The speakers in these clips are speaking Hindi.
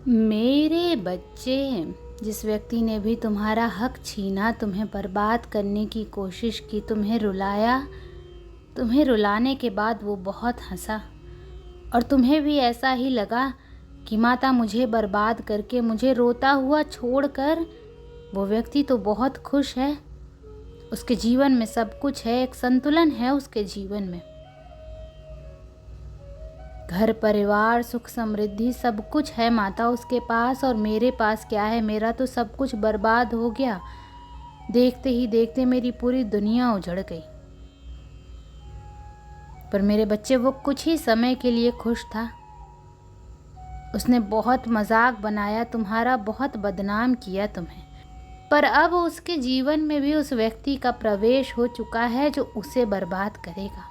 मेरे बच्चे, जिस व्यक्ति ने भी तुम्हारा हक छीना, तुम्हें बर्बाद करने की कोशिश की, तुम्हें रुलाया, तुम्हें रुलाने के बाद वो बहुत हंसा और तुम्हें भी ऐसा ही लगा कि माता मुझे बर्बाद करके, मुझे रोता हुआ छोड़कर वो व्यक्ति तो बहुत खुश है। उसके जीवन में सब कुछ है, एक संतुलन है उसके जीवन में। घर परिवार सुख समृद्धि सब कुछ है माता उसके पास, और मेरे पास क्या है? मेरा तो सब कुछ बर्बाद हो गया। देखते ही देखते मेरी पूरी दुनिया उजड़ गई। पर मेरे बच्चे, वो कुछ ही समय के लिए खुश था। उसने बहुत मजाक बनाया तुम्हारा, बहुत बदनाम किया तुम्हें, पर अब उसके जीवन में भी उस व्यक्ति का प्रवेश हो चुका है जो उसे बर्बाद करेगा।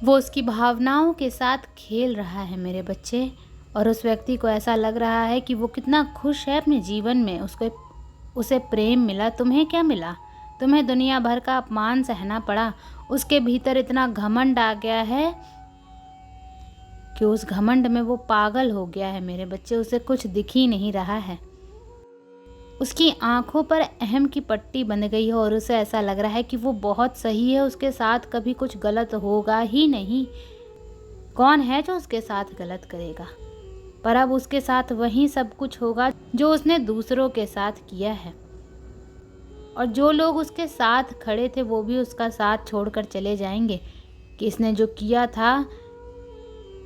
वो उसकी भावनाओं के साथ खेल रहा है मेरे बच्चे, और उस व्यक्ति को ऐसा लग रहा है कि वो कितना खुश है अपने जीवन में। उसे प्रेम मिला, तुम्हें क्या मिला? तुम्हें दुनिया भर का अपमान सहना पड़ा। उसके भीतर इतना घमंड आ गया है कि उस घमंड में वो पागल हो गया है मेरे बच्चे। उसे कुछ दिख ही नहीं रहा है। उसकी आंखों पर अहम की पट्टी बंध गई है और उसे ऐसा लग रहा है कि वो बहुत सही है, उसके साथ कभी कुछ गलत होगा ही नहीं। कौन है जो उसके साथ गलत करेगा? पर अब उसके साथ वही सब कुछ होगा जो उसने दूसरों के साथ किया है, और जो लोग उसके साथ खड़े थे वो भी उसका साथ छोड़कर चले जाएंगे कि इसने जो किया था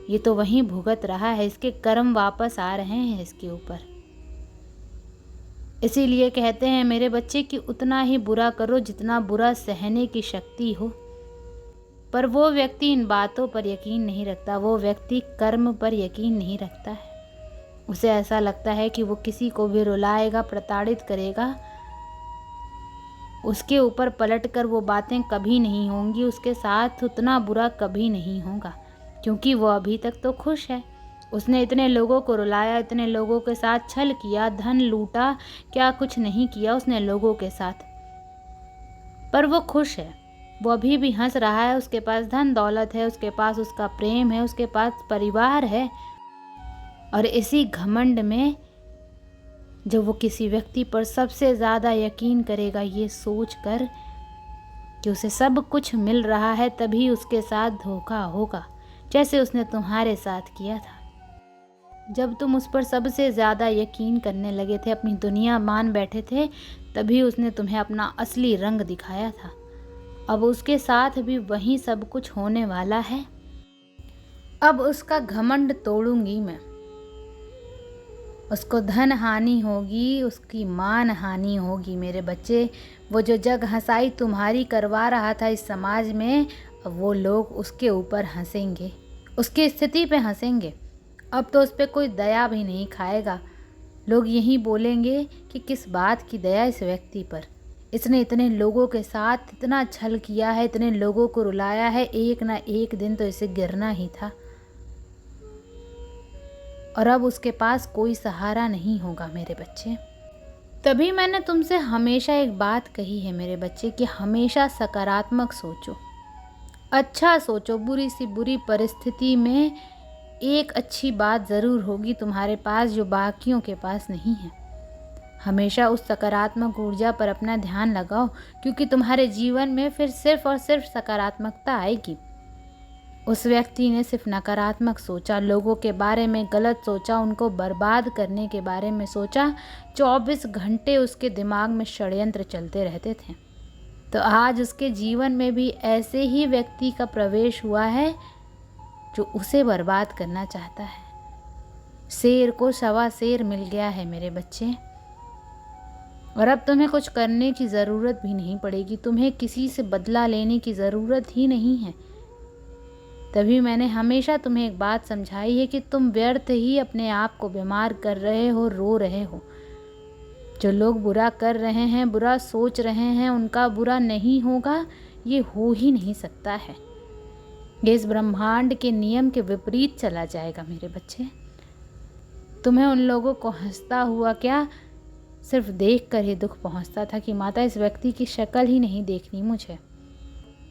ये तो वहीं भुगत रहा है, इसके कर्म वापस आ रहे हैं इसके ऊपर। इसीलिए कहते हैं मेरे बच्चे कि उतना ही बुरा करो जितना बुरा सहने की शक्ति हो। पर वो व्यक्ति इन बातों पर यकीन नहीं रखता, वो व्यक्ति कर्म पर यकीन नहीं रखता है। उसे ऐसा लगता है कि वो किसी को भी रुलाएगा, प्रताड़ित करेगा, उसके ऊपर पलटकर वो बातें कभी नहीं होंगी, उसके साथ उतना बुरा कभी नहीं होगा, क्योंकि वो अभी तक तो खुश है। उसने इतने लोगों को रुलाया, इतने लोगों के साथ छल किया, धन लूटा, क्या कुछ नहीं किया उसने लोगों के साथ, पर वो खुश है। वो अभी भी हंस रहा है। उसके पास धन दौलत है, उसके पास उसका प्रेम है, उसके पास परिवार है, और इसी घमंड में जब वो किसी व्यक्ति पर सबसे ज़्यादा यकीन करेगा, ये सोचकर कि उसे सब कुछ मिल रहा है, तभी उसके साथ धोखा होगा, जैसे उसने तुम्हारे साथ किया था। जब तुम उस पर सबसे ज़्यादा यकीन करने लगे थे, अपनी दुनिया मान बैठे थे, तभी उसने तुम्हें अपना असली रंग दिखाया था। अब उसके साथ भी वही सब कुछ होने वाला है। अब उसका घमंड तोड़ूंगी मैं। उसको धन हानि होगी, उसकी मान हानि होगी मेरे बच्चे। वो जो जग हंसाई तुम्हारी करवा रहा था इस समाज में, अब वो लोग उसके ऊपर हंसेंगे, उसकी स्थिति पे हंसेंगे। अब तो उस पर कोई दया भी नहीं खाएगा। लोग यही बोलेंगे कि किस बात की दया इस व्यक्ति पर, इसने इतने लोगों के साथ इतना छल किया है, इतने लोगों को रुलाया है, एक ना एक दिन तो इसे गिरना ही था, और अब उसके पास कोई सहारा नहीं होगा मेरे बच्चे। तभी मैंने तुमसे हमेशा एक बात कही है मेरे बच्चे कि हमेशा सकारात्मक सोचो, अच्छा सोचो। बुरी सी बुरी परिस्थिति में एक अच्छी बात ज़रूर होगी तुम्हारे पास जो बाकियों के पास नहीं है। हमेशा उस सकारात्मक ऊर्जा पर अपना ध्यान लगाओ, क्योंकि तुम्हारे जीवन में फिर सिर्फ और सिर्फ सकारात्मकता आएगी। उस व्यक्ति ने सिर्फ नकारात्मक सोचा, लोगों के बारे में गलत सोचा, उनको बर्बाद करने के बारे में सोचा। 24 घंटे उसके दिमाग में षड्यंत्र चलते रहते थे। तो आज उसके जीवन में भी ऐसे ही व्यक्ति का प्रवेश हुआ है जो उसे बर्बाद करना चाहता है। शेर को सवा शेर मिल गया है मेरे बच्चे, और अब तुम्हें कुछ करने की ज़रूरत भी नहीं पड़ेगी। तुम्हें किसी से बदला लेने की ज़रूरत ही नहीं है। तभी मैंने हमेशा तुम्हें एक बात समझाई है कि तुम व्यर्थ ही अपने आप को बीमार कर रहे हो, रो रहे हो। जो लोग बुरा कर रहे हैं, बुरा सोच रहे हैं, उनका बुरा नहीं होगा, ये हो ही नहीं सकता है। ये इस ब्रह्मांड के नियम के विपरीत चला जाएगा मेरे बच्चे। तुम्हें उन लोगों को हंसता हुआ क्या सिर्फ देख कर ही दुख पहुंचता था कि माता इस व्यक्ति की शक्ल ही नहीं देखनी मुझे,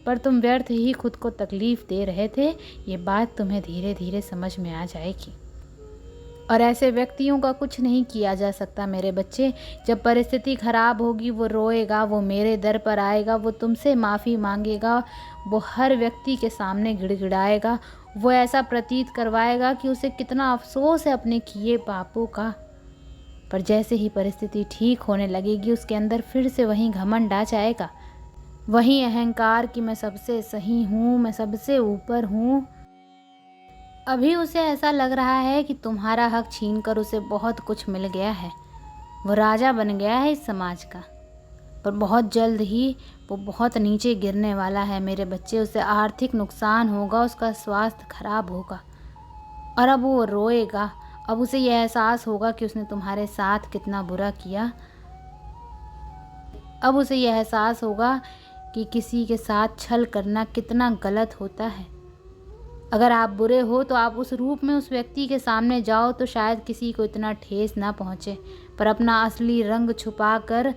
पर तुम व्यर्थ ही खुद को तकलीफ दे रहे थे। ये बात तुम्हें धीरे धीरे समझ में आ जाएगी। और ऐसे व्यक्तियों का कुछ नहीं किया जा सकता मेरे बच्चे। जब परिस्थिति खराब होगी वो रोएगा, वो मेरे दर पर आएगा, वो तुमसे माफ़ी मांगेगा, वो हर व्यक्ति के सामने गिड़गिड़ाएगा, वो ऐसा प्रतीत करवाएगा कि उसे कितना अफसोस है अपने किए पापों का। पर जैसे ही परिस्थिति ठीक होने लगेगी उसके अंदर फिर से वही घमंड आ जाएगा, वही अहंकार कि मैं सबसे सही हूँ, मैं सबसे ऊपर हूँ। अभी उसे ऐसा लग रहा है कि तुम्हारा हक छीनकर उसे बहुत कुछ मिल गया है, वो राजा बन गया है इस समाज का। पर बहुत जल्द ही वो बहुत नीचे गिरने वाला है मेरे बच्चे। उसे आर्थिक नुकसान होगा, उसका स्वास्थ्य खराब होगा, और अब वो रोएगा। अब उसे यह एहसास होगा कि उसने तुम्हारे साथ कितना बुरा किया। अब उसे यह एहसास होगा कि किसी के साथ छल करना कितना गलत होता है। अगर आप बुरे हो तो आप उस रूप में उस व्यक्ति के सामने जाओ तो शायद किसी को इतना ठेस ना पहुँचे, पर अपना असली रंग छुपाकर,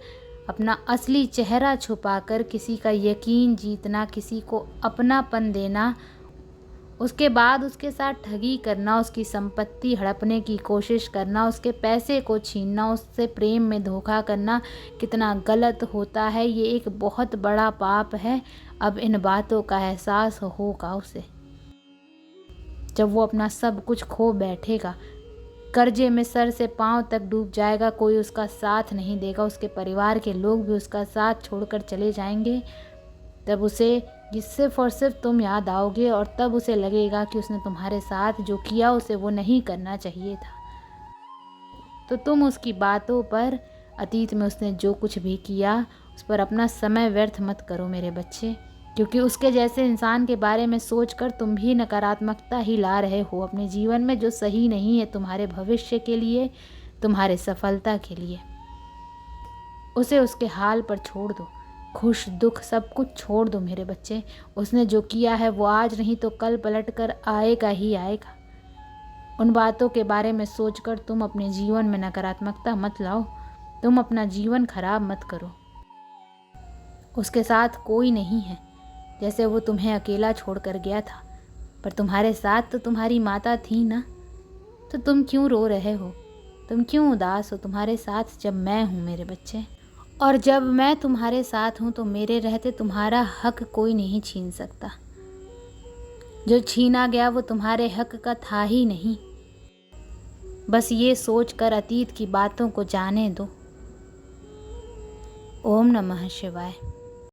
अपना असली चेहरा छुपाकर किसी का यकीन जीतना, किसी को अपनापन देना, उसके बाद उसके साथ ठगी करना, उसकी संपत्ति हड़पने की कोशिश करना, उसके पैसे को छीनना, उससे प्रेम में धोखा करना कितना गलत होता है। ये एक बहुत बड़ा पाप है। अब इन बातों का एहसास होगा उसे जब वो अपना सब कुछ खो बैठेगा, कर्जे में सर से पांव तक डूब जाएगा, कोई उसका साथ नहीं देगा, उसके परिवार के लोग भी उसका साथ छोड़कर चले जाएंगे। तब उसे ये सिर्फ और सिर्फ तुम याद आओगे, और तब उसे लगेगा कि उसने तुम्हारे साथ जो किया उसे वो नहीं करना चाहिए था। तो तुम उसकी बातों पर, अतीत में उसने जो कुछ भी किया उस पर अपना समय व्यर्थ मत करो मेरे बच्चे, क्योंकि उसके जैसे इंसान के बारे में सोचकर तुम भी नकारात्मकता ही ला रहे हो अपने जीवन में, जो सही नहीं है तुम्हारे भविष्य के लिए, तुम्हारे सफलता के लिए। उसे उसके हाल पर छोड़ दो, खुश दुख सब कुछ छोड़ दो मेरे बच्चे। उसने जो किया है वो आज नहीं तो कल पलट कर आएगा ही आएगा। उन बातों के बारे में सोचकर तुम अपने जीवन में नकारात्मकता मत लाओ, तुम अपना जीवन खराब मत करो। उसके साथ कोई नहीं है, जैसे वो तुम्हें अकेला छोड़कर गया था, पर तुम्हारे साथ तो तुम्हारी माता थी ना। तो तुम क्यों रो रहे हो, तुम क्यों उदास हो? तुम्हारे साथ जब मैं हूँ मेरे बच्चे, और जब मैं तुम्हारे साथ हूँ तो मेरे रहते तुम्हारा हक कोई नहीं छीन सकता। जो छीना गया वो तुम्हारे हक का था ही नहीं। बस ये सोचकर अतीत की बातों को जाने दो। ओम नमः शिवाय।